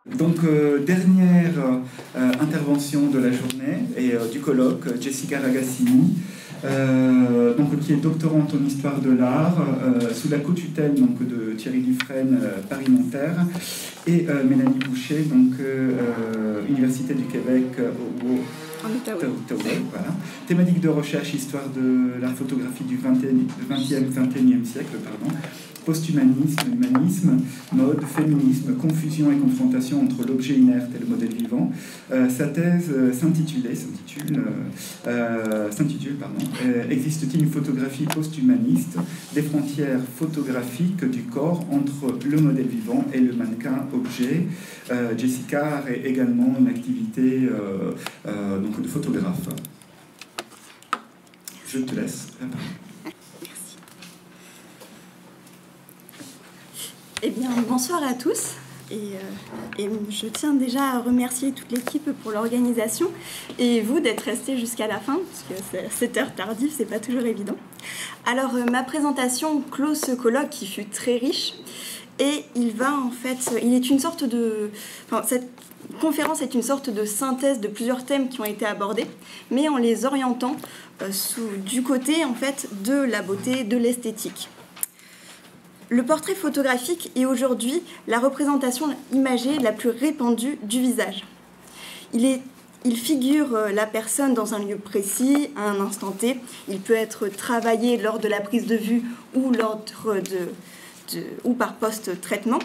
Donc, dernière intervention de la journée et du colloque, Jessica Ragazzini, qui est doctorante en histoire de l'art, sous la co-tutelle de Thierry Dufresne, Paris-Nanterre, et Mélanie Boucher, Université du Québec, en Outaouais. Voilà. Thématique de recherche, histoire de la photographie du 21e siècle, post-humanisme, humanisme, mode, féminisme, confusion et confrontation entre l'objet inerte et le modèle vivant. Sa thèse s'intitule Existe-t-il une photographie post-humaniste des frontières photographiques du corps entre le modèle vivant et le mannequin-objet? Jessica a également une activité de photographe. Je te laisse la parole. Eh bien, bonsoir à tous. Et je tiens déjà à remercier toute l'équipe pour l'organisation et vous d'être restés jusqu'à la fin, parce que cette heure tardive, c'est pas toujours évident. Alors, ma présentation clôt ce colloque qui fut très riche et il est une sorte de... cette conférence est une sorte de synthèse de plusieurs thèmes qui ont été abordés, mais en les orientant du côté, de la beauté, de l'esthétique. Le portrait photographique est aujourd'hui la représentation imagée la plus répandue du visage. Il figure la personne dans un lieu précis, à un instant T. Il peut être travaillé lors de la prise de vue ou, ou par post-traitement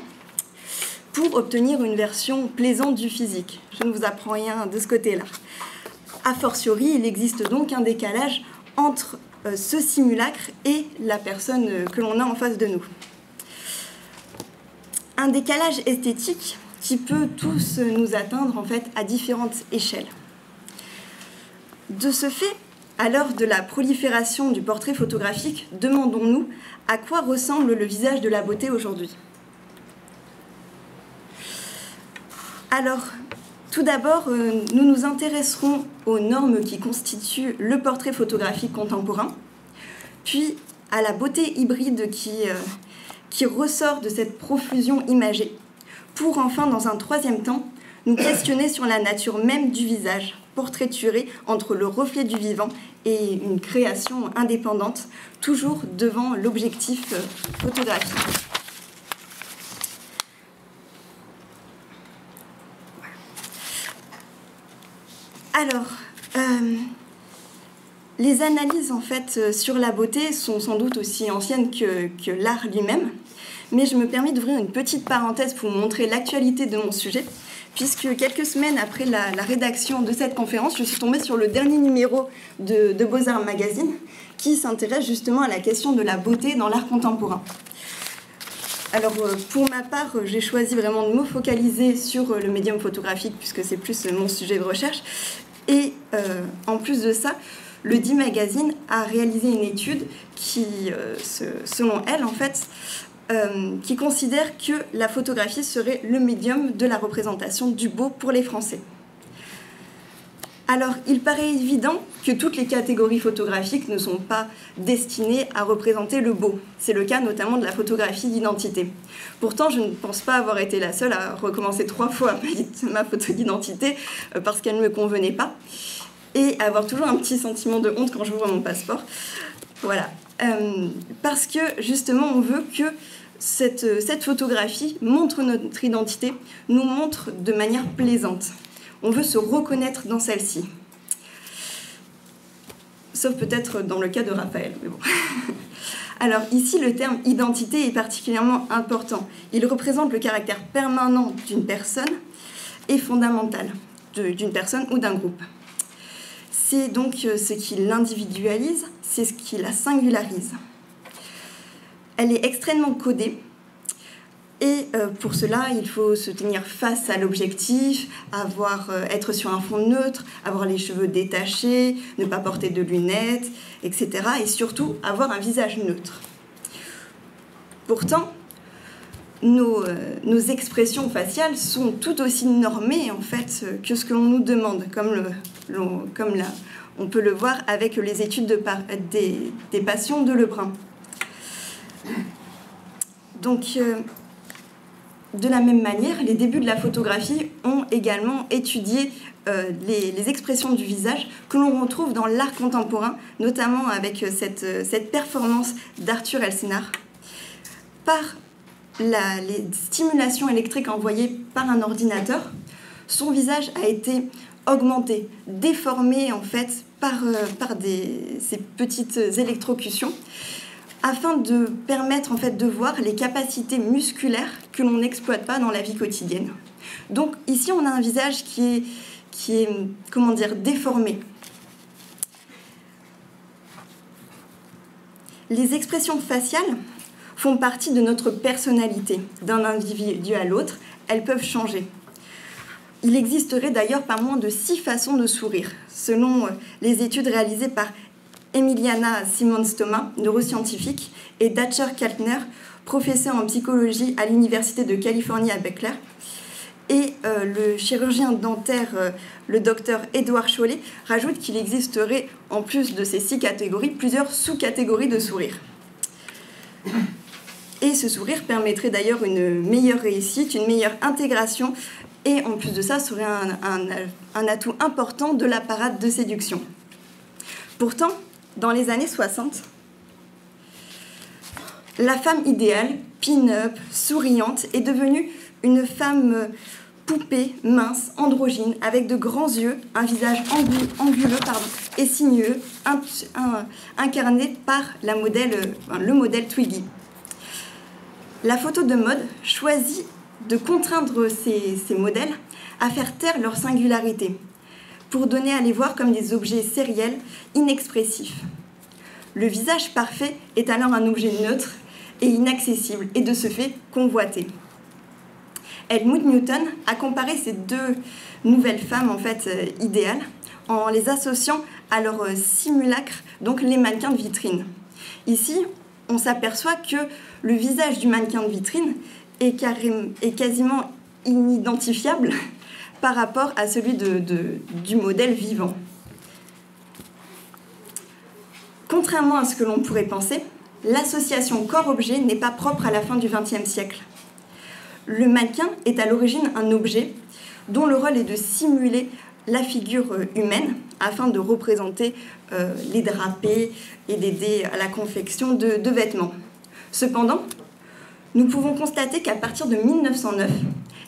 pour obtenir une version plaisante du physique. Je ne vous apprends rien de ce côté-là. A fortiori, il existe donc un décalage entre ce simulacre et la personne que l'on a en face de nous. Un décalage esthétique qui peut tous nous atteindre à différentes échelles. De ce fait, à l'heure de la prolifération du portrait photographique, demandons-nous à quoi ressemble le visage de la beauté aujourd'hui. Alors, tout d'abord, nous nous intéresserons aux normes qui constituent le portrait photographique contemporain, puis à la beauté hybride qui ressort de cette profusion imagée, pour enfin, dans un troisième temps, nous questionner sur la nature même du visage, portraituré entre le reflet du vivant et une création indépendante, toujours devant l'objectif photographique. Alors, les analyses sur la beauté sont sans doute aussi anciennes que l'art lui-même, mais je me permets d'ouvrir une petite parenthèse pour vous montrer l'actualité de mon sujet, puisque quelques semaines après la rédaction de cette conférence, je suis tombée sur le dernier numéro de Beaux-Arts Magazine, qui s'intéresse justement à la question de la beauté dans l'art contemporain. Alors, pour ma part, j'ai choisi vraiment de me focaliser sur le médium photographique, puisque c'est plus mon sujet de recherche, et en plus de ça, le D Magazine a réalisé une étude qui, selon elle, qui considère que la photographie serait le médium de la représentation du beau pour les Français. Alors, il paraît évident que toutes les catégories photographiques ne sont pas destinées à représenter le beau. C'est le cas notamment de la photographie d'identité. Pourtant, je ne pense pas avoir été la seule à recommencer 3 fois ma photo d'identité parce qu'elle ne me convenait pas, et avoir toujours un petit sentiment de honte quand j'ouvre mon passeport. Voilà. Parce que, justement, on veut que cette photographie montre notre identité, nous montre de manière plaisante. On veut se reconnaître dans celle-ci. Sauf peut-être dans le cas de Raphaël, mais bon. Alors ici, le terme identité est particulièrement important. Il représente le caractère permanent d'une personne et fondamental d'une personne ou d'un groupe. C'est donc ce qui l'individualise, c'est ce qui la singularise. Elle est extrêmement codée et pour cela, il faut se tenir face à l'objectif, être sur un fond neutre, avoir les cheveux détachés, ne pas porter de lunettes, etc. Et surtout, avoir un visage neutre. Pourtant, nos expressions faciales sont tout aussi normées que ce que l'on nous demande, comme on peut le voir avec les études des patients de Lebrun. Donc, de la même manière, les débuts de la photographie ont également étudié les expressions du visage que l'on retrouve dans l'art contemporain, notamment avec cette performance d'Arthur Elsénar. Par les stimulations électriques envoyées par un ordinateur, son visage a été augmenté, déformé en fait par ces petites électrocutions, afin de permettre en fait de voir les capacités musculaires que l'on n'exploite pas dans la vie quotidienne. Donc ici on a un visage qui est comment dire, déformé. Les expressions faciales font partie de notre personnalité. D'un individu à l'autre, elles peuvent changer. Il existerait d'ailleurs pas moins de 6 façons de sourire, selon les études réalisées par Emiliana Simons-Thomas, neuroscientifique, et Dacher Kaltner, professeur en psychologie à l'Université de Californie à Berkeley. Et le chirurgien dentaire, le docteur Édouard Chollet, rajoute qu'il existerait, en plus de ces 6 catégories, plusieurs sous-catégories de sourire. Et ce sourire permettrait d'ailleurs une meilleure réussite, une meilleure intégration, et en plus de ça, serait un atout important de l'apparat de séduction. Pourtant, dans les années 60, la femme idéale, pin-up, souriante, est devenue une femme poupée, mince, androgyne, avec de grands yeux, un visage anguleux et sinueux, incarné par le modèle Twiggy. La photo de mode choisit de contraindre ces modèles à faire taire leur singularité, pour donner à les voir comme des objets sériels, inexpressifs. Le visage parfait est alors un objet neutre et inaccessible, et de ce fait convoité. Helmut Newton a comparé ces 2 nouvelles femmes en fait idéales en les associant à leur simulacre, donc les mannequins de vitrine. Ici, on s'aperçoit que le visage du mannequin de vitrine est quasiment inidentifiable par rapport à celui du modèle vivant. Contrairement à ce que l'on pourrait penser, l'association corps-objet n'est pas propre à la fin du XXe siècle. Le mannequin est à l'origine un objet dont le rôle est de simuler la figure humaine afin de représenter les drapés et d'aider à la confection de vêtements. Cependant, nous pouvons constater qu'à partir de 1909,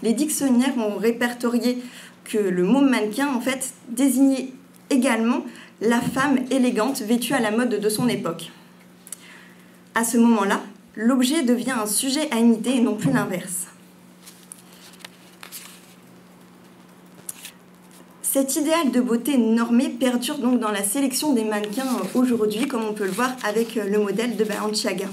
les dictionnaires ont répertorié que le mot mannequin en fait désignait également la femme élégante vêtue à la mode de son époque. À ce moment-là, l'objet devient un sujet à imiter et non plus l'inverse. Cet idéal de beauté normée perdure donc dans la sélection des mannequins aujourd'hui, comme on peut le voir avec le modèle de Balenciaga.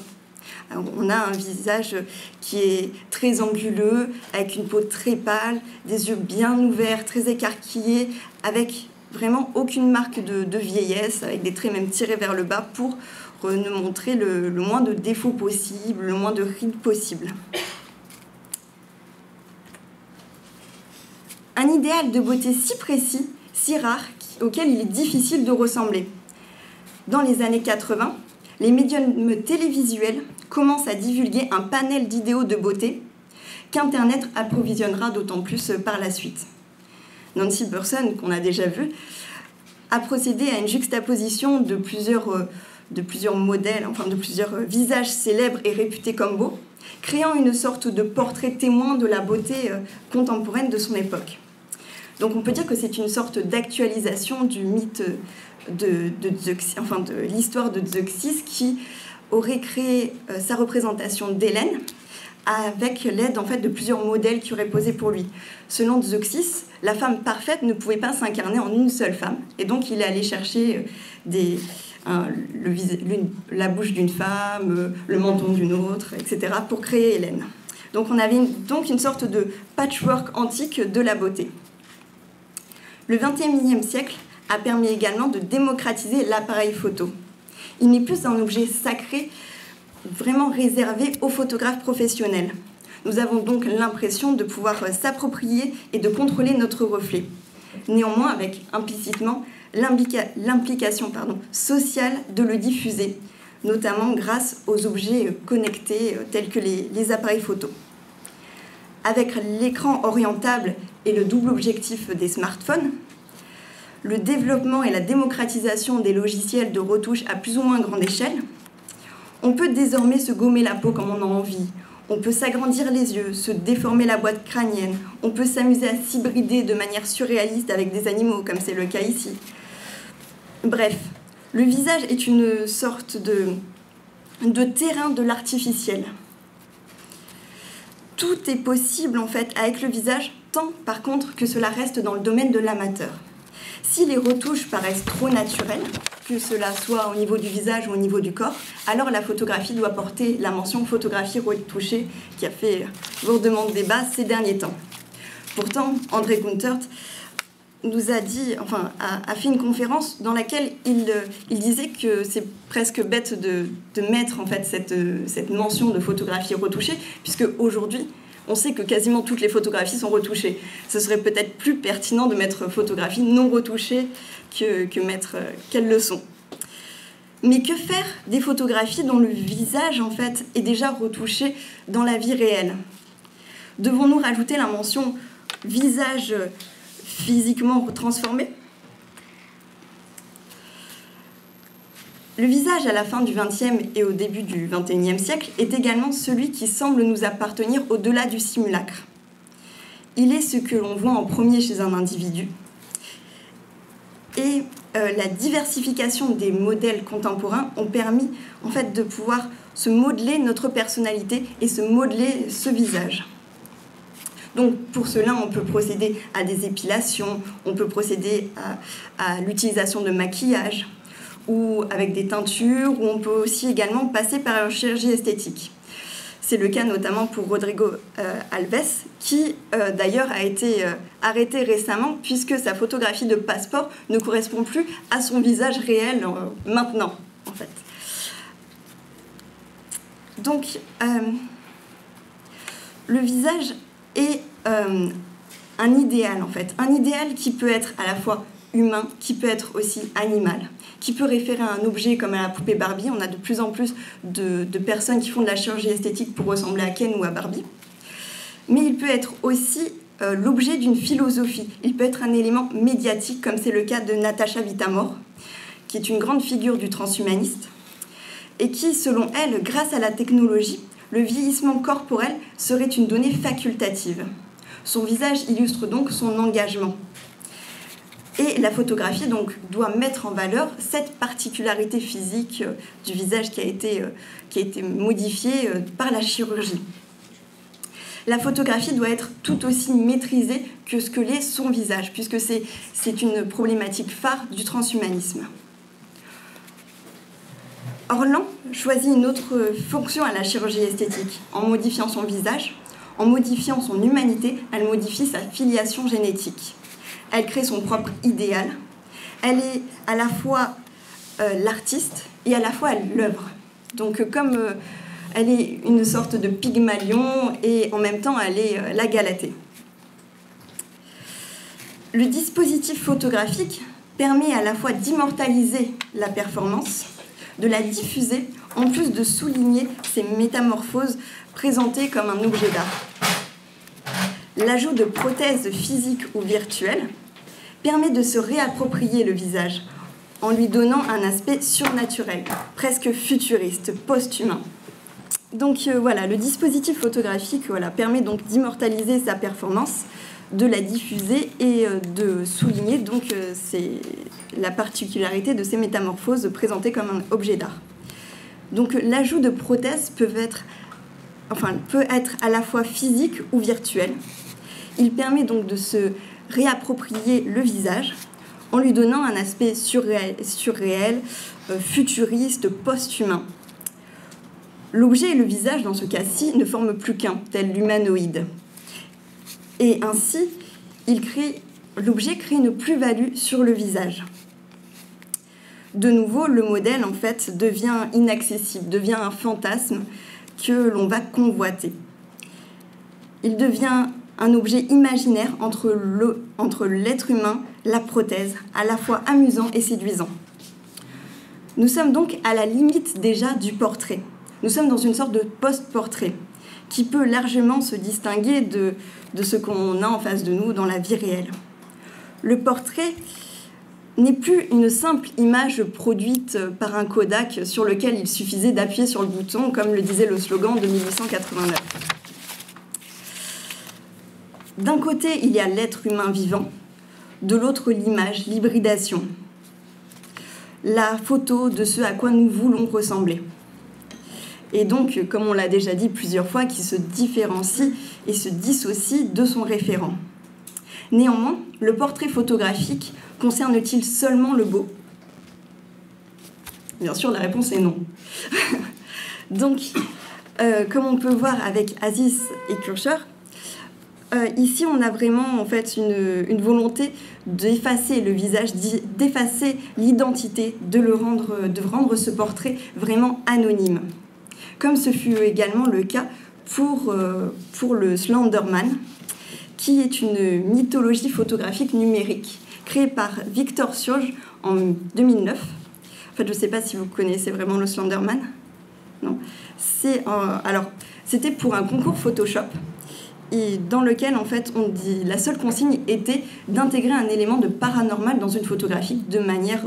Alors, on a un visage qui est très anguleux, avec une peau très pâle, des yeux bien ouverts, très écarquillés, avec vraiment aucune marque de vieillesse, avec des traits même tirés vers le bas pour nous montrer le moins de défauts possible, le moins de rides possible. Un idéal de beauté si précis, si rare, auquel il est difficile de ressembler. Dans les années 80, les médiums télévisuels commencent à divulguer un panel d'idéaux de beauté qu'Internet approvisionnera d'autant plus par la suite. Nancy Burson, qu'on a déjà vu, a procédé à une juxtaposition de plusieurs modèles, enfin de plusieurs visages célèbres et réputés comme beaux, créant une sorte de portrait témoin de la beauté contemporaine de son époque. Donc on peut dire que c'est une sorte d'actualisation du mythe de l'histoire de Zeuxis qui aurait créé sa représentation d'Hélène avec l'aide en fait, de plusieurs modèles qui auraient posé pour lui. Selon Zeuxis, la femme parfaite ne pouvait pas s'incarner en une seule femme, et donc il est allé chercher la bouche d'une femme, le menton d'une autre, etc., pour créer Hélène. Donc on avait donc une sorte de patchwork antique de la beauté. Le XXIe siècle a permis également de démocratiser l'appareil photo. Il n'est plus un objet sacré, vraiment réservé aux photographes professionnels. Nous avons donc l'impression de pouvoir s'approprier et de contrôler notre reflet. Néanmoins, avec implicitement l'implication sociale de le diffuser, notamment grâce aux objets connectés tels que les appareils photo. avec l'écran orientable et le double objectif des smartphones, le développement et la démocratisation des logiciels de retouche à plus ou moins grande échelle, on peut désormais se gommer la peau comme on a envie, on peut s'agrandir les yeux, se déformer la boîte crânienne, on peut s'amuser à s'hybrider de manière surréaliste avec des animaux, comme c'est le cas ici. Bref, le visage est une sorte de terrain de l'artificiel. Tout est possible en fait avec le visage, tant par contre que cela reste dans le domaine de l'amateur. Si les retouches paraissent trop naturelles, que cela soit au niveau du visage ou au niveau du corps, alors la photographie doit porter la mention photographie retouchée qui a fait lourdement débat ces derniers temps. Pourtant, André Kuntert nous a dit, a fait une conférence dans laquelle il disait que c'est presque bête de mettre en fait cette mention de photographie retouchée, puisque aujourd'hui, on sait que quasiment toutes les photographies sont retouchées. Ce serait peut-être plus pertinent de mettre photographie non retouchée que mettre qu'elles le sont. Mais que faire des photographies dont le visage en fait est déjà retouché dans la vie réelle? Devons-nous rajouter la mention visage physiquement transformé? Le visage à la fin du XXe et au début du XXIe siècle est également celui qui semble nous appartenir au-delà du simulacre. Il est ce que l'on voit en premier chez un individu. Et la diversification des modèles contemporains ont permis en fait, de pouvoir se modeler notre personnalité et se modeler ce visage. Donc pour cela, on peut procéder à des épilations, on peut procéder à l'utilisation de maquillage, ou avec des teintures, ou on peut aussi également passer par une chirurgie esthétique. C'est le cas notamment pour Rodrigo Alves, qui d'ailleurs a été arrêté récemment puisque sa photographie de passeport ne correspond plus à son visage réel maintenant, en fait. Donc, le visage est un idéal, en fait. Un idéal qui peut être à la fois humain, qui peut être aussi animal, qui peut référer à un objet comme à la poupée Barbie. On a de plus en plus de personnes qui font de la chirurgie esthétique pour ressembler à Ken ou à Barbie. Mais il peut être aussi l'objet d'une philosophie. Il peut être un élément médiatique, comme c'est le cas de Natasha Vita-More, qui est une grande figure du transhumaniste, et qui, selon elle, grâce à la technologie, le vieillissement corporel serait une donnée facultative. Son visage illustre donc son engagement. Et la photographie donc, doit mettre en valeur cette particularité physique du visage qui a été modifiée par la chirurgie. La photographie doit être tout aussi maîtrisée que ce que l'est son visage, puisque c'est une problématique phare du transhumanisme. Orlan choisit une autre fonction à la chirurgie esthétique. En modifiant son visage, en modifiant son humanité, elle modifie sa filiation génétique. Elle crée son propre idéal. Elle est à la fois l'artiste et à la fois l'œuvre. Donc comme elle est une sorte de Pygmalion et en même temps elle est la Galatée. Le dispositif photographique permet à la fois d'immortaliser la performance, de la diffuser, en plus de souligner ses métamorphoses présentées comme un objet d'art. L'ajout de prothèses physiques ou virtuelles permet de se réapproprier le visage en lui donnant un aspect surnaturel, presque futuriste, post-humain. Donc voilà, le dispositif photographique permet donc d'immortaliser sa performance, de la diffuser et de souligner donc la particularité de ces métamorphoses présentées comme un objet d'art. Donc l'ajout de prothèses peut être à la fois physique ou virtuel. Il permet donc de se réapproprier le visage en lui donnant un aspect surréel, futuriste, post-humain. L'objet et le visage, dans ce cas-ci, ne forment plus qu'un, tel l'humanoïde. Et ainsi, l'objet crée une plus-value sur le visage. De nouveau, le modèle, en fait, devient inaccessible, devient un fantasme que l'on va convoiter. Il devient un objet imaginaire entre l'être humain, la prothèse, à la fois amusant et séduisant. Nous sommes donc à la limite déjà du portrait. Nous sommes dans une sorte de post-portrait, qui peut largement se distinguer de ce qu'on a en face de nous dans la vie réelle. Le portrait n'est plus une simple image produite par un Kodak sur lequel il suffisait d'appuyer sur le bouton, comme le disait le slogan de 1889. D'un côté, il y a l'être humain vivant, de l'autre, l'image, l'hybridation, la photo de ce à quoi nous voulons ressembler. Et donc, comme on l'a déjà dit plusieurs fois, qui se différencie et se dissocie de son référent. Néanmoins, le portrait photographique concerne-t-il seulement le beau ? Bien sûr, la réponse est non. Donc, comme on peut voir avec Aziz et Kircher, ici, on a vraiment en fait une volonté d'effacer le visage, d'effacer l'identité, de rendre ce portrait vraiment anonyme. Comme ce fut également le cas pour le Slenderman, qui est une mythologie photographique numérique créée par Victor Surge en 2009. En fait, je ne sais pas si vous connaissez vraiment le Slenderman. Non. Alors, c'était pour un concours Photoshop, et dans lequel, en fait, la seule consigne était d'intégrer un élément de paranormal dans une photographie de manière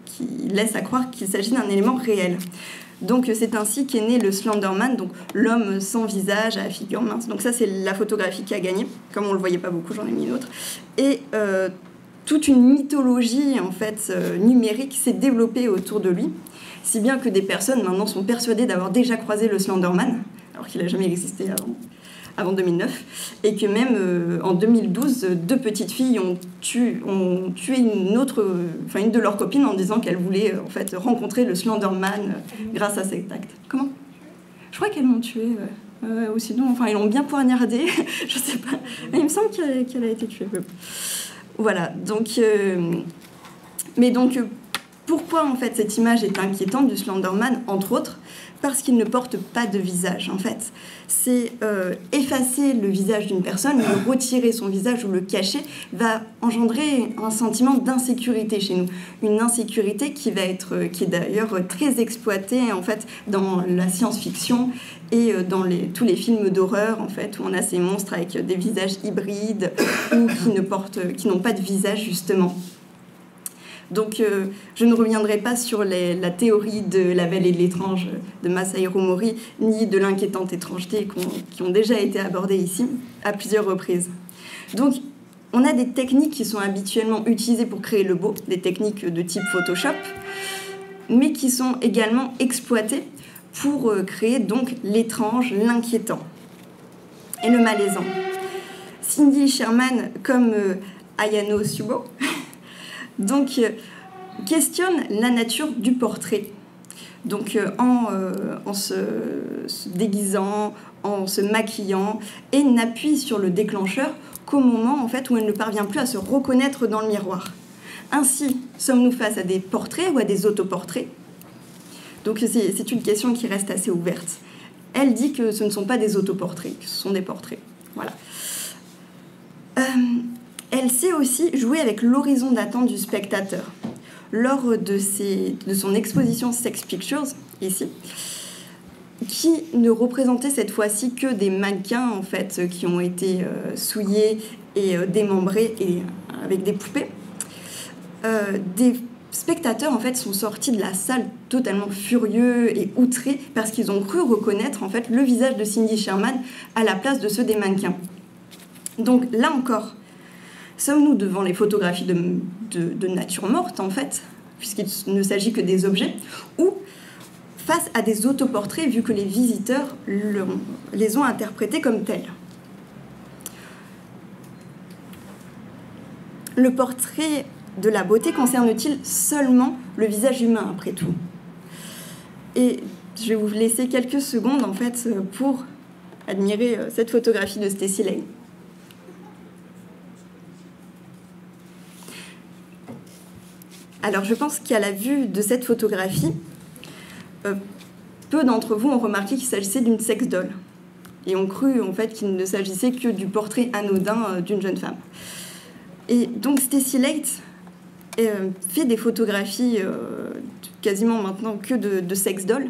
qui laisse à croire qu'il s'agit d'un élément réel. Donc c'est ainsi qu'est né le Slenderman, donc l'homme sans visage à figure mince. Donc ça, c'est la photographie qui a gagné. Comme on ne le voyait pas beaucoup, j'en ai mis une autre. Et toute une mythologie en fait numérique s'est développée autour de lui, si bien que des personnes maintenant sont persuadées d'avoir déjà croisé le Slenderman, alors qu'il n'a jamais existé avant 2009, et que même en 2012, deux petites filles ont tué une de leurs copines en disant qu'elles voulaient en fait rencontrer le Slenderman grâce à cet acte. Comment ? Je crois qu'elles l'ont tué, ou sinon, enfin ils l'ont bien poignardée, je sais pas. Il me semble qu'elle a été tuée. Voilà, donc... mais donc, pourquoi en fait cette image est inquiétante du Slenderman, entre autres ? Parce qu'il ne porte pas de visage, en fait. C'est effacer le visage d'une personne, ou retirer son visage ou le cacher, va engendrer un sentiment d'insécurité chez nous. Une insécurité qui est d'ailleurs très exploitée, en fait, dans la science-fiction et dans tous les films d'horreur, en fait, où on a ces monstres avec des visages hybrides ou qui n'ont pas de visage, justement. Donc, je ne reviendrai pas sur la théorie de la belle et de l'étrange de Masahiro Mori, ni de l'inquiétante étrangeté qui ont déjà été abordées ici à plusieurs reprises. Donc, on a des techniques qui sont habituellement utilisées pour créer le beau, des techniques de type Photoshop, mais qui sont également exploitées pour créer donc l'étrange, l'inquiétant et le malaisant. Cindy Sherman, comme Ayano Subo, donc, questionne la nature du portrait. Donc, en se déguisant, en se maquillant, et n'appuie sur le déclencheur qu'au moment en fait, où elle ne parvient plus à se reconnaître dans le miroir. Ainsi, sommes-nous face à des portraits ou à des autoportraits ? Donc, c'est une question qui reste assez ouverte. Elle dit que ce ne sont pas des autoportraits, que ce sont des portraits. Voilà. Elle sait aussi jouer avec l'horizon d'attente du spectateur. Lors de son exposition Sex Pictures, ici, qui ne représentait cette fois-ci que des mannequins en fait, qui ont été souillés et démembrés et, avec des poupées, des spectateurs en fait, sont sortis de la salle totalement furieux et outrés parce qu'ils ont cru reconnaître en fait, le visage de Cindy Sherman à la place de ceux des mannequins. Donc là encore, sommes-nous devant les photographies de nature morte, en fait, puisqu'il ne s'agit que des objets, ou face à des autoportraits, vu que les visiteurs les ont interprétés comme tels. Le portrait de la beauté concerne-t-il seulement le visage humain, après tout ? Et je vais vous laisser quelques secondes, en fait, pour admirer cette photographie de Stacy Lane. Alors, je pense qu'à la vue de cette photographie, peu d'entre vous ont remarqué qu'il s'agissait d'une sex doll et ont cru en fait qu'il ne s'agissait que du portrait anodin d'une jeune femme. Et donc, Stacy Late fait des photographies quasiment maintenant que de sex doll,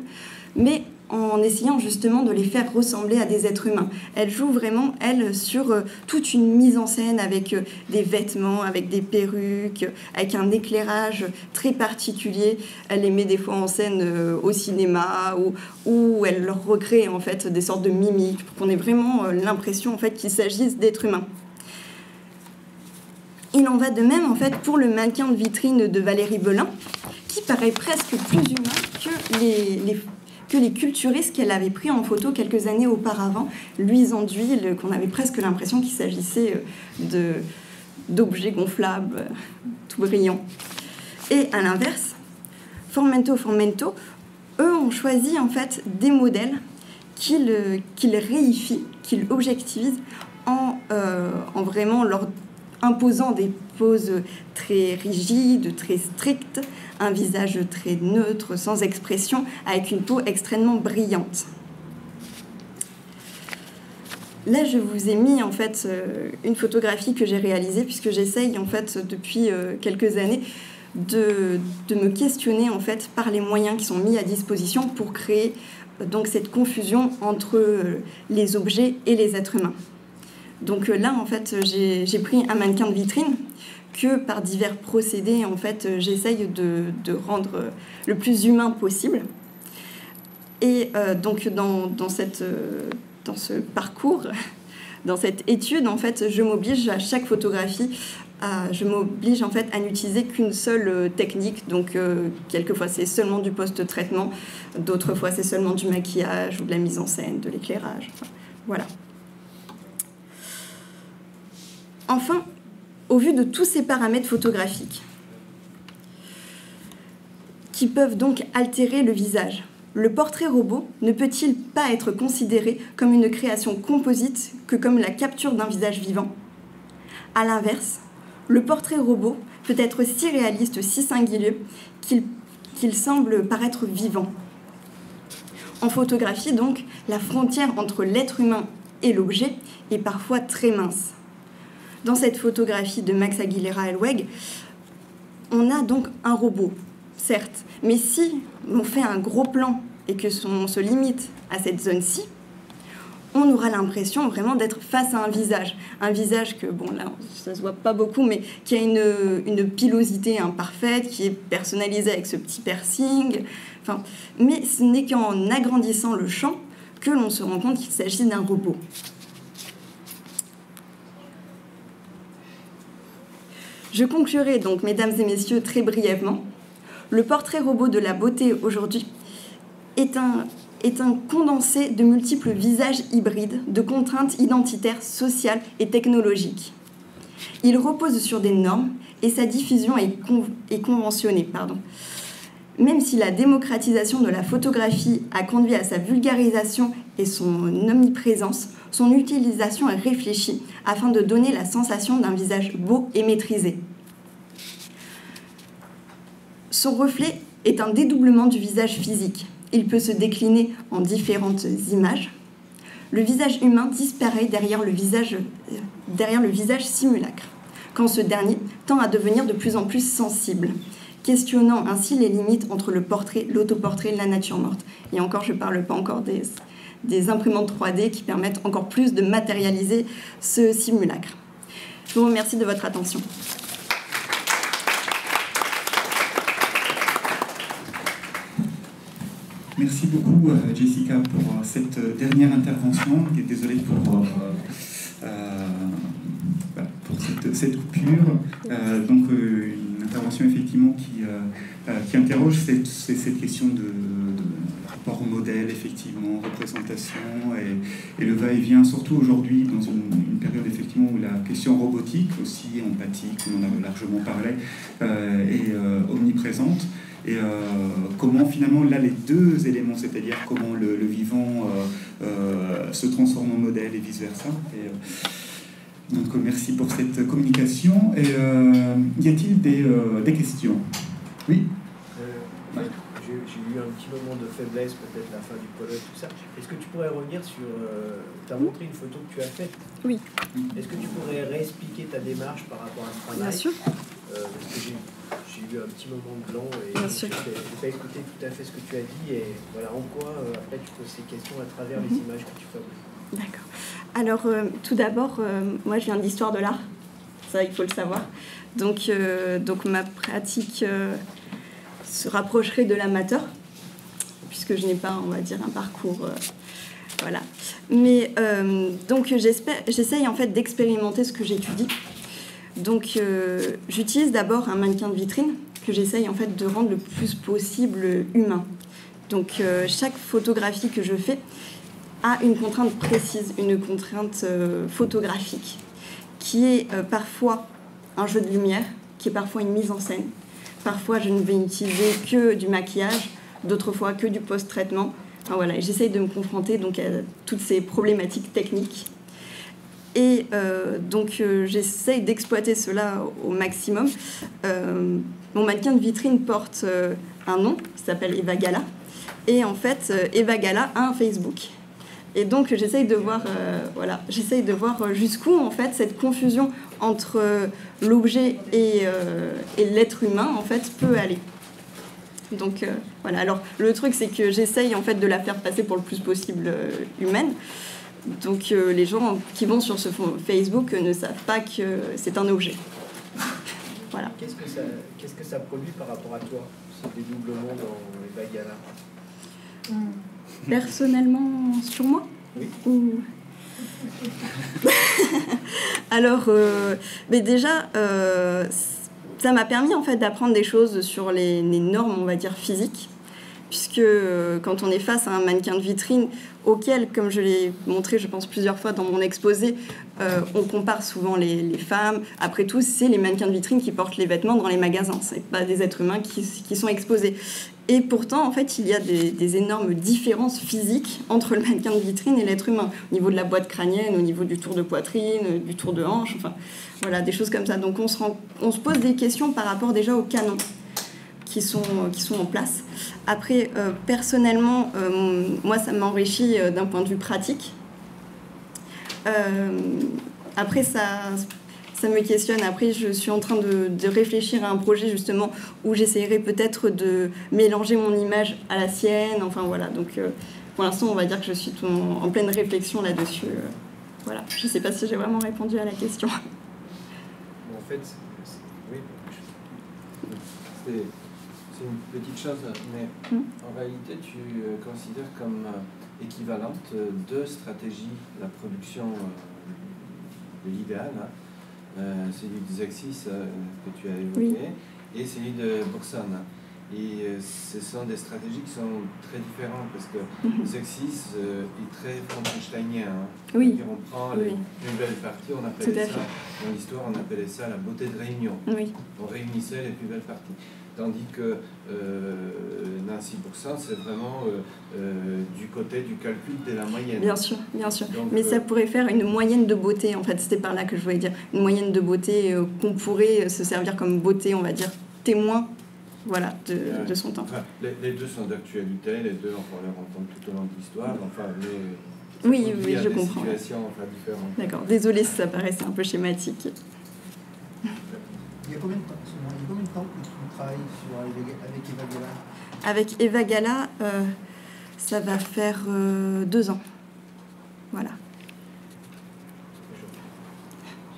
mais en essayant justement de les faire ressembler à des êtres humains. Elle joue vraiment, elle, sur toute une mise en scène avec des vêtements, avec des perruques, avec un éclairage très particulier. Elle les met des fois en scène au cinéma, où elle leur recrée en fait des sortes de mimiques, pour qu'on ait vraiment l'impression en fait qu'il s'agisse d'êtres humains. Il en va de même en fait pour le mannequin de vitrine de Valérie Belin, qui paraît presque plus humain que les culturistes qu'elle avait pris en photo quelques années auparavant, luisants d'huile, qu'on avait presque l'impression qu'il s'agissait d'objets gonflables, tout brillants. Et à l'inverse, Formento, eux ont choisi en fait des modèles qu'ils réifient, qu'ils objectivisent en vraiment leur imposant des poses très rigides, très strictes, un visage très neutre, sans expression, avec une peau extrêmement brillante. Là, je vous ai mis en fait une photographie que j'ai réalisée, puisque j'essaye en fait depuis quelques années de me questionner en fait par les moyens qui sont mis à disposition pour créer donc cette confusion entre les objets et les êtres humains. Donc là, en fait, j'ai pris un mannequin de vitrine que par divers procédés, en fait, j'essaye de rendre le plus humain possible. Et donc, dans ce parcours, dans cette étude, en fait, je m'oblige à chaque photographie, je m'oblige en fait à n'utiliser qu'une seule technique. Donc, quelquefois, c'est seulement du post-traitement, d'autres fois, c'est seulement du maquillage ou de la mise en scène, de l'éclairage. Enfin, voilà. Enfin, au vu de tous ces paramètres photographiques qui peuvent donc altérer le visage, le portrait robot ne peut-il pas être considéré comme une création composite que comme la capture d'un visage vivant ? À l'inverse, le portrait robot peut être si réaliste, si singulier, qu'il semble paraître vivant. En photographie, donc, la frontière entre l'être humain et l'objet est parfois très mince. Dans cette photographie de Max Aguilera-Elweg, on a donc un robot, certes, mais si on fait un gros plan et que on se limite à cette zone-ci, on aura l'impression vraiment d'être face à un visage que, bon là, ça se voit pas beaucoup, mais qui a une pilosité imparfaite, qui est personnalisée avec ce petit piercing, enfin, mais ce n'est qu'en agrandissant le champ que l'on se rend compte qu'il s'agit d'un robot. Je conclurai donc, mesdames et messieurs, très brièvement. Le portrait robot de la beauté aujourd'hui est un condensé de multiples visages hybrides, de contraintes identitaires, sociales et technologiques. Il repose sur des normes et sa diffusion est conventionnée. Même si la démocratisation de la photographie a conduit à sa vulgarisation et son omniprésence, son utilisation est réfléchie afin de donner la sensation d'un visage beau et maîtrisé. Son reflet est un dédoublement du visage physique. Il peut se décliner en différentes images. Le visage humain disparaît derrière le visage simulacre, quand ce dernier tend à devenir de plus en plus sensible, questionnant ainsi les limites entre le portrait, l'autoportrait et la nature morte. Et encore, je ne parle pas encore des imprimantes 3D qui permettent encore plus de matérialiser ce simulacre. Je vous remercie de votre attention. Merci beaucoup, Jessica, pour cette dernière intervention. Désolé pour cette coupure. Donc, une intervention effectivement qui interroge cette question de rapport au modèle, effectivement, représentation et le va-et-vient, surtout aujourd'hui, dans une période effectivement où la question robotique, aussi empathique, on en a largement parlé, est omniprésente. Et comment finalement là les deux éléments, c'est-à-dire comment le vivant se transforme en modèle et vice-versa. Donc merci pour cette communication. Et y a-t-il des questions? Oui. J'ai eu un petit moment de faiblesse, peut-être la fin du colloque, tout ça. Est-ce que tu pourrais revenir sur... tu as montré une photo que tu as faite. Oui. Est-ce que tu pourrais réexpliquer ta démarche par rapport à ce travail? Bien sûr. Parce que j'ai j'ai eu un petit moment de blanc et Bien je sûr. n'ai pas écouté tout à fait ce que tu as dit. Et voilà, en quoi après tu poses ces questions à travers les images que tu fabriques. D'accord. Alors, tout d'abord, moi, je viens de l'histoire de l'art. Ça, il faut le savoir. Donc ma pratique se rapprocherait de l'amateur, puisque je n'ai pas, on va dire, un parcours... voilà. Mais donc, j'essaye en fait d'expérimenter ce que j'étudie. Donc, j'utilise d'abord un mannequin de vitrine que j'essaye en fait de rendre le plus possible humain. Donc, chaque photographie que je fais a une contrainte précise, une contrainte photographique, qui est parfois un jeu de lumière, qui est parfois une mise en scène. Parfois, je ne vais utiliser que du maquillage, d'autres fois que du post-traitement. Enfin, voilà, j'essaye de me confronter donc, à toutes ces problématiques techniques. Et j'essaye d'exploiter cela au maximum. Mon mannequin de vitrine porte un nom, qui s'appelle Eva Gala. Et en fait, Eva Gala a un Facebook. Et donc, j'essaye de voir jusqu'où, en fait, cette confusion entre l'objet et l'être humain, en fait, peut aller. Donc, voilà. Alors, le truc, c'est que j'essaye, en fait, de la faire passer pour le plus possible humaine. Donc, les gens qui vont sur ce Facebook ne savent pas que c'est un objet. Voilà. Qu'est-ce que ça produit par rapport à toi, ce dédoublement dans Eva Gala? Personnellement, sur moi? Oui. Alors, mais déjà, ça m'a permis en fait d'apprendre des choses sur les normes, on va dire, physiques. Puisque quand on est face à un mannequin de vitrine auquel, comme je l'ai montré, je pense, plusieurs fois dans mon exposé, on compare souvent les femmes. Après tout, c'est les mannequins de vitrine qui portent les vêtements dans les magasins. Ce n'est pas des êtres humains qui sont exposés. Et pourtant, en fait, il y a des énormes différences physiques entre le mannequin de vitrine et l'être humain. Au niveau de la boîte crânienne, au niveau du tour de poitrine, du tour de hanche, enfin, voilà, des choses comme ça. Donc on se pose des questions par rapport déjà aux canons qui sont en place. Après, personnellement, moi, ça m'enrichit d'un point de vue pratique. Après, ça me questionne. Après, je suis en train de réfléchir à un projet, justement, où j'essaierai peut-être de mélanger mon image à la sienne. Enfin, voilà. Donc, pour l'instant, on va dire que je suis en pleine réflexion là-dessus. Voilà. Je ne sais pas si j'ai vraiment répondu à la question. En fait, oui. C'est une petite chose, mais en réalité, tu considères comme équivalente deux stratégies, la production de l'idéal, celui de Zexis que tu as évoqué, et celui de Bourson. Et ce sont des stratégies qui sont très différentes, parce que Zexis est très frankensteinien. Oui. On prend les plus belles parties, on appelait ça, dans l'histoire, on appelait ça la beauté de réunion. Oui. On réunissait les plus belles parties. Tandis que Nancy Bourson, c'est vraiment du côté du calcul de la moyenne. Bien sûr, bien sûr. Donc, mais ça pourrait faire une moyenne de beauté, en fait. C'était par là que je voulais dire. Une moyenne de beauté qu'on pourrait se servir comme beauté, on va dire, témoin, voilà, de son temps. Enfin, les deux sont d'actualité, les deux, on va les entendre tout au long de l'histoire. Enfin, oui, je comprends. Des situations différentes. D'accord, désolée si ça paraissait un peu schématique. Il y a combien de temps que tu travailles avec Eva Gala? Avec Eva Gala, ça va faire 2 ans. Voilà.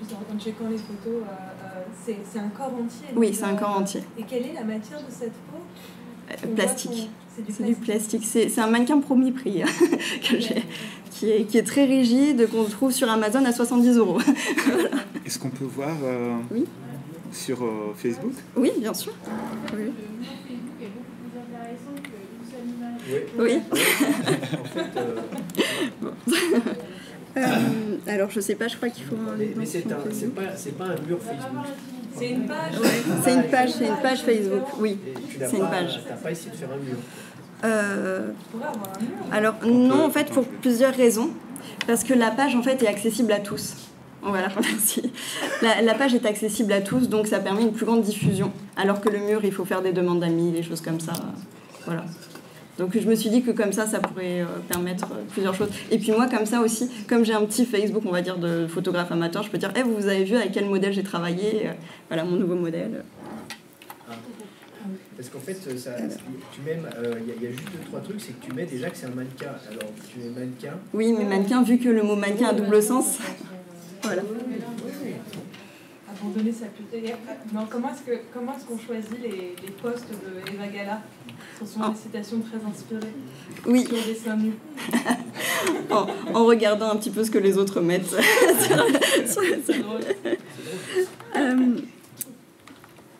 Juste en checkant les photos, c'est un corps entier. Oui, c'est un corps entier. Et quelle est la matière de cette peau? Plastique. C'est du plastique. C'est un mannequin premier prix que j'ai, qui est très rigide, qu'on trouve sur Amazon à 70 €. Voilà. Est-ce qu'on peut voir Oui. sur Facebook? Oui, bien sûr. Oui. Oui. Alors, je sais pas, je crois qu'il faut... Mais c'est pas un mur Facebook. C'est une page. C'est une page Facebook, oui. C'est une page. Tu n'as pas essayé de faire un mur. Alors, non, en fait, pour plusieurs raisons. Parce que la page, en fait, est accessible à tous. Voilà, merci. La page est accessible à tous, donc ça permet une plus grande diffusion. Alors que le mur, il faut faire des demandes d'amis, des choses comme ça. Voilà. Donc je me suis dit que comme ça pourrait permettre plusieurs choses. Et puis moi, comme ça aussi, comme j'ai un petit Facebook, on va dire, de photographe amateur, je peux dire, vous avez vu avec quel modèle j'ai travaillé, voilà mon nouveau modèle. Parce qu'en fait, tu mets, il y a juste 2-3 trucs, c'est que tu mets déjà que c'est un mannequin. Alors, tu mets mannequin. Oui, mais mannequin, vu que le mot mannequin a double sens. Voilà. Abandonner sa pute. Non, comment est-ce qu'on choisit les postes de Eva Gala? Ce sont des citations très inspirées. Oui. Sur des seins nus. en regardant un petit peu ce que les autres mettent. C'est drôle.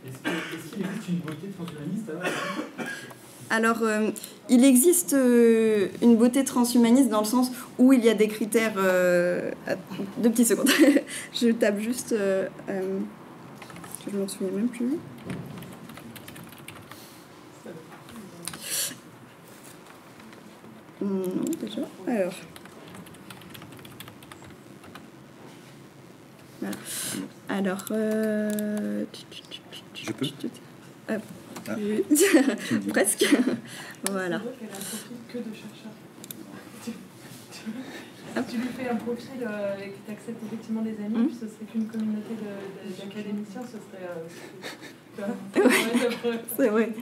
Est-ce qu'il existe une beauté transhumaniste alors, il existe une beauté transhumaniste dans le sens où il y a des critères... 2 petites secondes. Je tape juste... je m'en souviens même plus. Non, déjà. Alors... Voilà. Alors... Je peux Presque. Voilà. C'est vrai qu'elle a un profil que de chercheurs. Tu lui fais un profil et que tu acceptes effectivement des amis, puis ce serait qu'une communauté d'académiciens, ce serait... C'est vrai.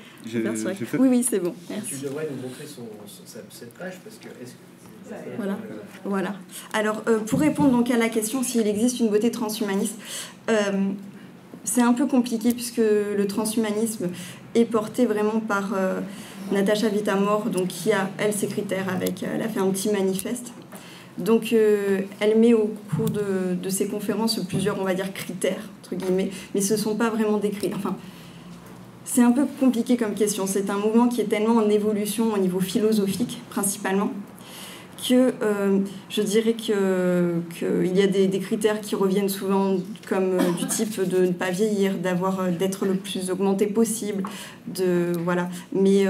Oui, c'est bon. Merci. Tu devrais nous montrer cette page parce que... Voilà. Alors, pour répondre donc à la question s'il existe une beauté transhumaniste, c'est un peu compliqué puisque le transhumanisme est porté vraiment par Natacha Vita-More, donc qui a, elle, ses critères elle a fait un petit manifeste. Donc, elle met au cours de ses conférences plusieurs, on va dire, critères, entre guillemets, mais ce ne sont pas vraiment des critères. Enfin, c'est un peu compliqué comme question. C'est un mouvement qui est tellement en évolution au niveau philosophique, principalement, que je dirais qu'il y a des critères qui reviennent souvent comme du type de ne pas vieillir, d'être le plus augmenté possible, voilà. Mais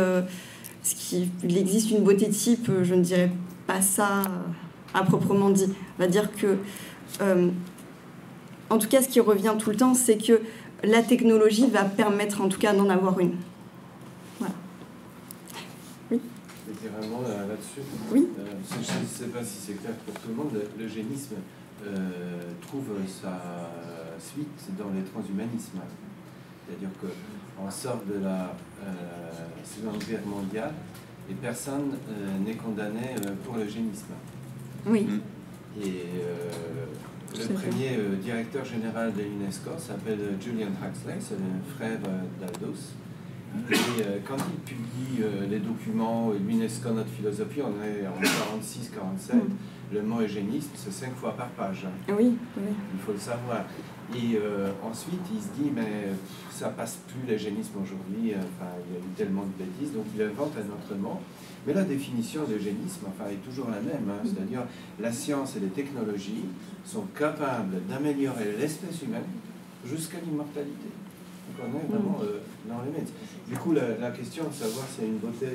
il existe une beauté type, je ne dirais pas ça à proprement dit. On va dire que, en tout cas, ce qui revient tout le temps, c'est que la technologie va permettre en tout cas d'en avoir une. Voilà. Oui. Et vraiment là-dessus, oui. Je ne sais pas si c'est clair pour tout le monde, l'eugénisme trouve sa suite dans les transhumanismes. C'est-à-dire qu'on sort de la Seconde Guerre mondiale et personne n'est condamné pour l'eugénisme. Oui. Et le premier directeur général de l'UNESCO s'appelle Julian Huxley, c'est le frère d'Aldous. Et quand il publie les documents l'UNESCO Notre Philosophie, on est en 46-47, le mot eugénisme, c'est 5 fois par page. Hein. Oui. Il faut le savoir. Et ensuite, il se dit, mais ça passe plus l'eugénisme aujourd'hui, enfin, il y a eu tellement de bêtises, donc il invente un autre mot. Mais la définition d'eugénisme est toujours la même, hein, c'est-à-dire la science et les technologies sont capables d'améliorer l'espèce humaine jusqu'à l'immortalité. Donc on est vraiment dans les mêmes. Du coup, la question de savoir s'il y a une beauté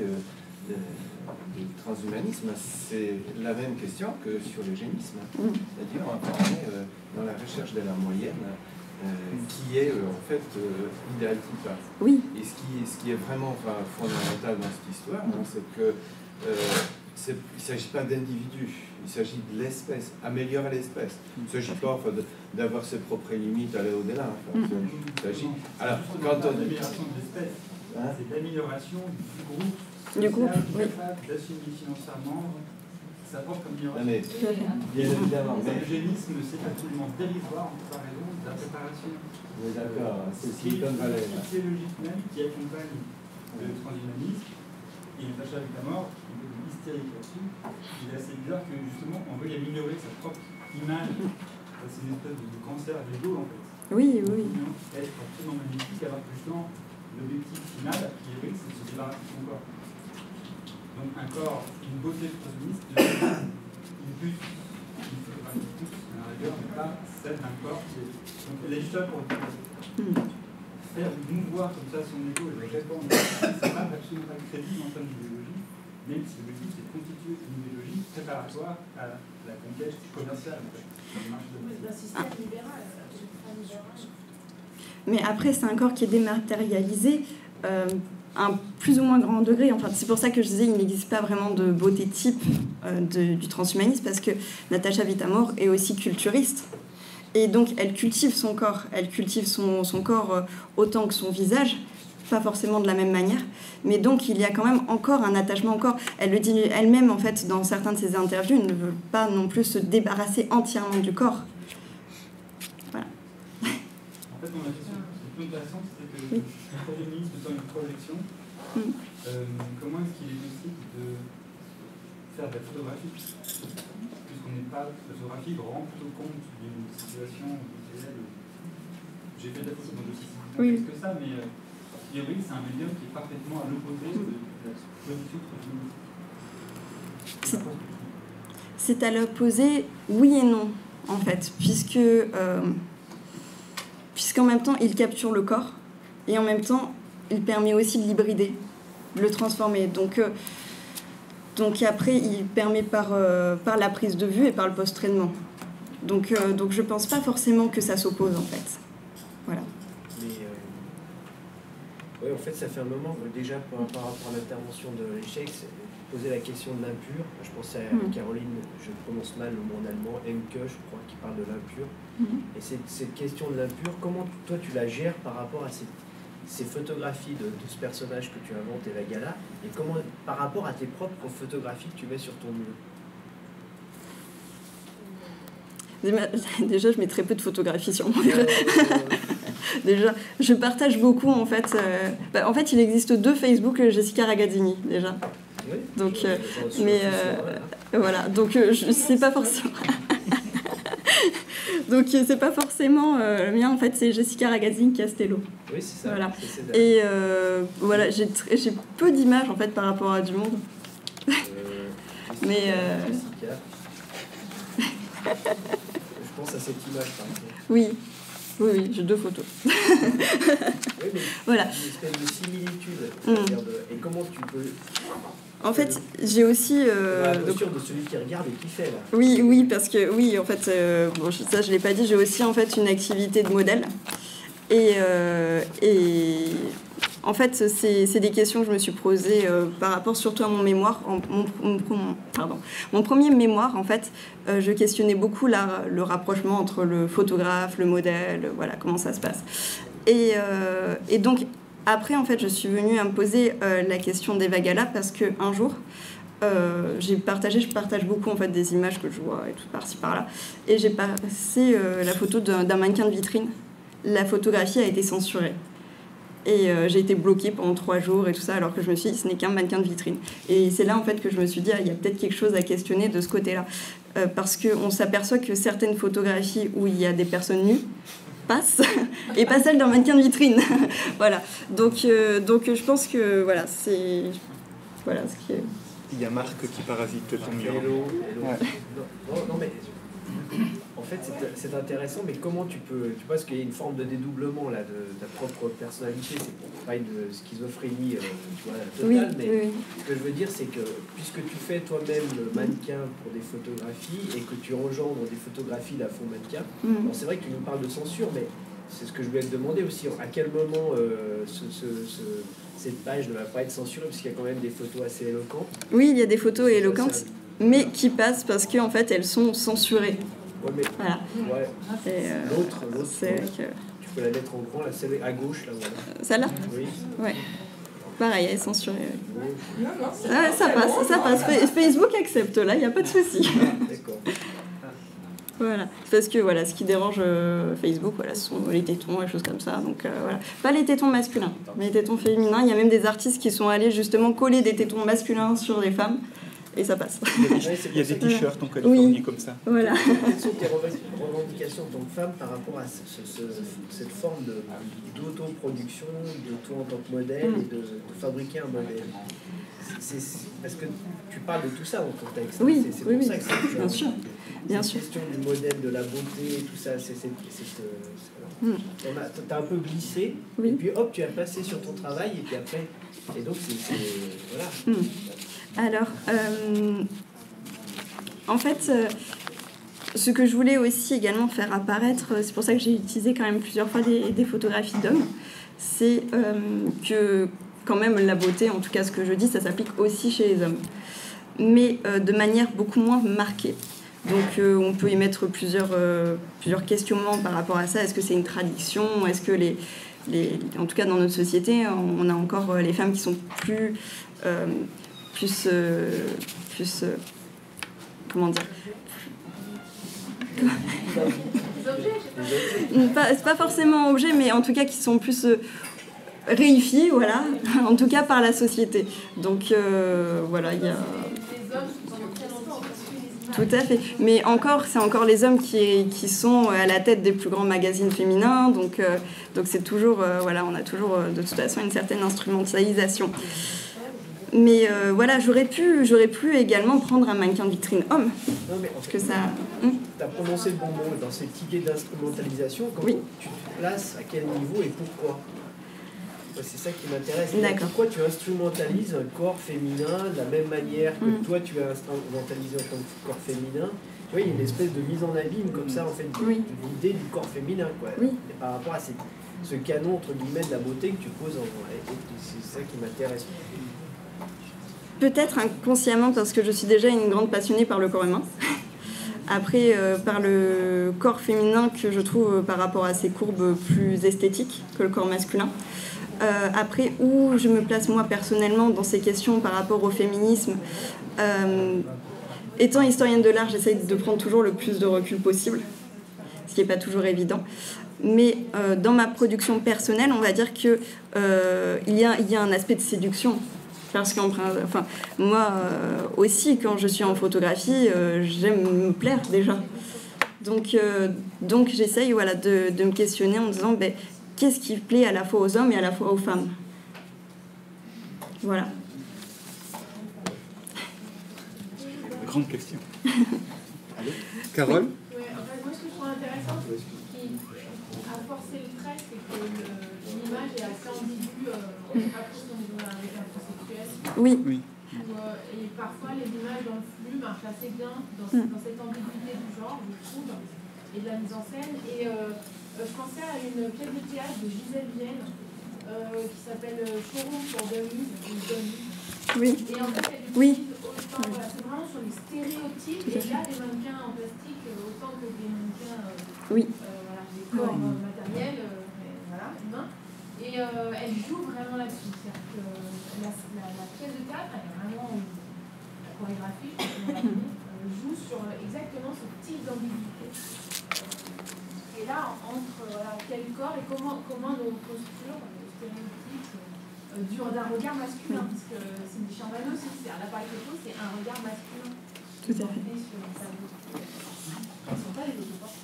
du transhumanisme, c'est la même question que sur l'eugénisme. C'est-à-dire on est dans la recherche de la moyenne, qui est en fait idéal type. Oui. Et ce qui est vraiment fondamental dans cette histoire, c'est que il ne s'agit pas d'individus, il s'agit de l'espèce, améliorer l'espèce. Il ne s'agit pas d'avoir ses propres limites, aller au-delà. Il s'agit. Alors, quand on l'amélioration de l'espèce, c'est l'amélioration du groupe. Du groupe, oui. D'assumer financièrement. Ça porte comme bien évidemment. L'eugénisme, c'est absolument dérisoire en comparaison de la préparation. Oui, d'accord, c'est Silicon Valley. C'est la logique même qui accompagne le transhumanisme. Et Natacha Vita-More, qui est un peu hystérique là-dessus, il est assez bizarre que justement on veut améliorer sa propre image. C'est une espèce de cancer d'ego en fait. Oui. Être absolument magnifique, alors que justement l'objectif final, a priori, c'est de se débarrasser de son corps. Donc un corps, une beauté transhumaniste, une puce, à la rigueur, mais pas celle d'un corps qui est... Donc elle est juste là pour faire mouvoir comme ça son ego et le répandre. C'est pas absolument pas crédible en termes d'idéologie, même si l'objectif c'est de constituer une idéologie préparatoire à la conquête commerciale. Un système libéral. Mais après, c'est un corps qui est dématérialisé. Un plus ou moins grand degré. Enfin, c'est pour ça que je disais qu'il n'existe pas vraiment de beauté type du transhumanisme, parce que Natacha Vita-More est aussi culturiste. Et donc, elle cultive son corps. Elle cultive son corps autant que son visage. pas forcément de la même manière, mais donc il y a quand même encore un attachement au corps. Elle le dit elle-même en fait dans certains de ses interviews, elle ne veut pas non plus se débarrasser entièrement du corps. Voilà. En fait, mon question est plus intéressante, c'est que le féminisme étant une projection, comment est-ce qu'il est possible de faire de la photographie, puisqu'on n'est pas, la photographie rend plutôt compte d'une situation réelle. J'ai fait de la photo dans aussi plus que ça, mais a priori c'est un médium qui est parfaitement à l'opposé de la production féminine. C'est à l'opposé, oui et non, en fait, puisqu'en même temps il capture le corps et en même temps il permet aussi de l'hybrider, de le transformer. Donc après il permet par la prise de vue et par le post-traitement. Donc je pense pas forcément que ça s'oppose en fait. Voilà. Oui, en fait, ça fait un moment, déjà par rapport à l'intervention de l'échec, poser la question de l'impur. Je pensais à Caroline, je prononce mal le mot en allemand, Emke, je crois, qui parle de l'impur. Et cette question de l'impur, comment toi tu la gères par rapport à ces photographies de ce personnage que tu inventes, Eva Gala, et comment par rapport à tes propres photographies que tu mets sur ton mur? Déjà, je mets très peu de photographies sur mon mur. Déjà, je partage beaucoup en fait. En fait, il existe 2 Facebook Jessica Ragazzini déjà. Oui. Donc, voilà. Donc, c'est pas forcément. Donc, c'est pas forcément le mien. En fait, c'est Jessica Ragazzini Castello. Oui, c'est ça. Voilà. C'est Et voilà, j'ai peu d'images en fait par rapport à du monde. Mais Jessica. Je pense à cette image par exemple. oui, j'ai 2 photos. Oui, mais voilà. Une espèce de similitude. Et comment tu peux... En fait, j'ai aussi... la posture de celui qui regarde et qui fait, là. Oui, parce que, oui, en fait, bon, ça je ne l'ai pas dit, j'ai aussi en fait une activité de modèle. Et en fait, c'est des questions que je me suis posées par rapport surtout à mon mémoire. Mon premier mémoire, en fait, je questionnais beaucoup le rapprochement entre le photographe, le modèle, voilà, comment ça se passe. Et donc, après, en fait, je suis venue à me poser la question d'Eva Gala parce qu'un jour, je partage beaucoup en fait, des images que je vois et tout par-ci par-là. Et j'ai passé la photo d'un mannequin de vitrine. La photographie a été censurée. Et j'ai été bloquée pendant 3 jours et tout ça, alors que je me suis dit, ce n'est qu'un mannequin de vitrine. Et c'est là, en fait, que je me suis dit, il y a peut-être quelque chose à questionner de ce côté-là. Parce qu'on s'aperçoit que certaines photographies où il y a des personnes nues passent, et pas celles d'un mannequin de vitrine. Voilà. Donc je pense que, voilà, c'est... Voilà ce qui est... Il y a Marc qui parasite ton mur. Hello. Ouais. Non, mais... En fait, c'est intéressant, mais comment tu peux... Tu vois, parce qu'il y a une forme de dédoublement là, de ta propre personnalité. C'est pas une schizophrénie tu vois, totale, mais ce que je veux dire, c'est que puisque tu fais toi-même le mannequin pour des photographies et que tu engendres des photographies d'un fond mannequin, alors c'est vrai que tu nous parles de censure, mais c'est ce que je voulais te demander aussi. À quel moment cette page ne va pas être censurée, parce qu'il y a quand même des photos assez éloquentes. Oui, il y a des photos éloquentes, mais qui passent parce qu'en fait, elles sont censurées. Ouais, mais voilà. Ouais. L'autre, c'est que... tu peux la mettre en grand, là, celle à gauche, là, voilà. Celle-là? Oui. Ouais. Pareil, elle est censurée. Non, ça passe. Facebook accepte, là, il n'y a pas de souci. D'accord. Voilà. Parce que voilà, ce qui dérange Facebook, voilà, ce sont les tétons et choses comme ça. Donc voilà. Pas les tétons masculins, mais les tétons féminins. Il y a même des artistes qui sont allés justement coller des tétons masculins sur des femmes. Et ça passe. Il y a des t-shirts en Californie comme ça. Voilà. Quelles sont tes revendications en tant que femme par rapport à cette forme d'autoproduction, de toi en tant que modèle et de fabriquer un modèle? Parce que tu parles de tout ça dans ton texte. Oui, c'est pour ça que c'est bien sûr. Bien sûr. Cette question du modèle, de la beauté, tout ça, t'as un peu glissé, et puis hop, tu as passé sur ton travail, et puis après, et donc voilà. Alors, en fait, ce que je voulais aussi également faire apparaître, c'est pour ça que j'ai utilisé quand même plusieurs fois des photographies d'hommes, c'est que quand même la beauté, en tout cas ce que je dis, ça s'applique aussi chez les hommes, mais de manière beaucoup moins marquée. Donc on peut y mettre plusieurs questionnements par rapport à ça. Est-ce que c'est une tradition? Est-ce que en tout cas dans notre société, on a encore les femmes qui sont plus comment dire, c'est pas forcément objet, mais en tout cas qui sont plus réifiés, voilà, en tout cas par la société. Donc voilà, il y a... Tout à fait. Mais c'est encore les hommes qui sont à la tête des plus grands magazines féminins, donc c'est toujours, voilà, on a toujours de toute façon une certaine instrumentalisation. Mais voilà, j'aurais pu également prendre un mannequin de vitrine homme. Non, mais en fait, que ça... tu as prononcé le bon mot dans cette idée d'instrumentalisation. Comment tu te places, à quel niveau et pourquoi? C'est ça qui m'intéresse. Pourquoi tu instrumentalises un corps féminin de la même manière que toi tu as instrumentalisé en tant que corps féminin? Tu vois, il y a une espèce de mise en abîme comme ça, en fait, de l'idée du corps féminin, quoi. Et par rapport à ce canon, entre guillemets, de la beauté que tu poses c'est ça qui m'intéresse. Peut-être inconsciemment, parce que je suis déjà une grande passionnée par le corps humain. Après, par le corps féminin que je trouve par rapport à ses courbes plus esthétiques que le corps masculin. Après, où je me place moi personnellement dans ces questions par rapport au féminisme, étant historienne de l'art, j'essaye de prendre toujours le plus de recul possible, ce qui n'est pas toujours évident. Mais dans ma production personnelle, on va dire qu'il y a un aspect de séduction. Parce que moi aussi, quand je suis en photographie, j'aime me plaire déjà. Donc j'essaye de me questionner en me disant qu'est-ce qui plaît à la fois aux hommes et à la fois aux femmes. Voilà. Grande question. Carole? Oui, en fait, moi ce que je trouve intéressant, qui a forcé le trait, c'est que l'image est assez ambiguë, on ne sait pas trop si on est avec un transsexuel. Oui. Et parfois les images dans le flux marchent assez bien dans cette ambiguïté du genre, je trouve, et de la mise en scène. Et je pensais à une pièce de théâtre de Gisèle Vienne qui s'appelle Showroom for Dummies. Oui. Et en fait, elle utilise autant, c'est vraiment sur les stéréotypes. Et là, les mannequins en plastique, autant que des mannequins des corps matériels, humains. Et elle joue vraiment là-dessus. C'est-à-dire que la pièce de théâtre, elle est vraiment, la chorégraphie, joue sur exactement ce type d'ambiguïté. Et là, entre quel corps et comment nos postures, stéréotypes, durent d'un regard masculin, parce que c'est une chambane aussi, c'est un appareil photo, c'est un regard masculin. Tout à fait. Sur le tableau. Ils sont pas les autres corps.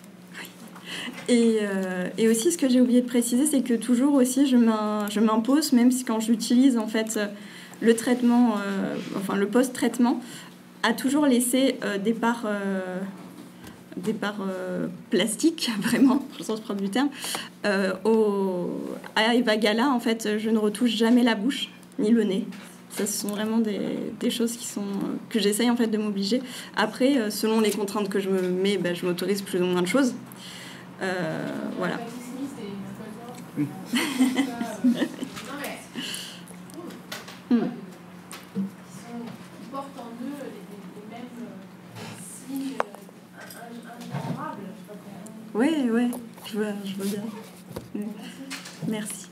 Et aussi, ce que j'ai oublié de préciser, c'est que toujours aussi, je m'impose, même si quand j'utilise en fait le traitement, le post-traitement, à toujours laisser des parts plastiques, vraiment, au sens propre du terme. À Eva Gala, en fait, je ne retouche jamais la bouche ni le nez. Ça, ce sont vraiment des choses que j'essaye en fait de m'obliger. Après, selon les contraintes que je me mets, je m'autorise plus ou moins de choses. Voilà. Ils portent en eux les mêmes signes innombrables. Oui, je vois bien. Merci.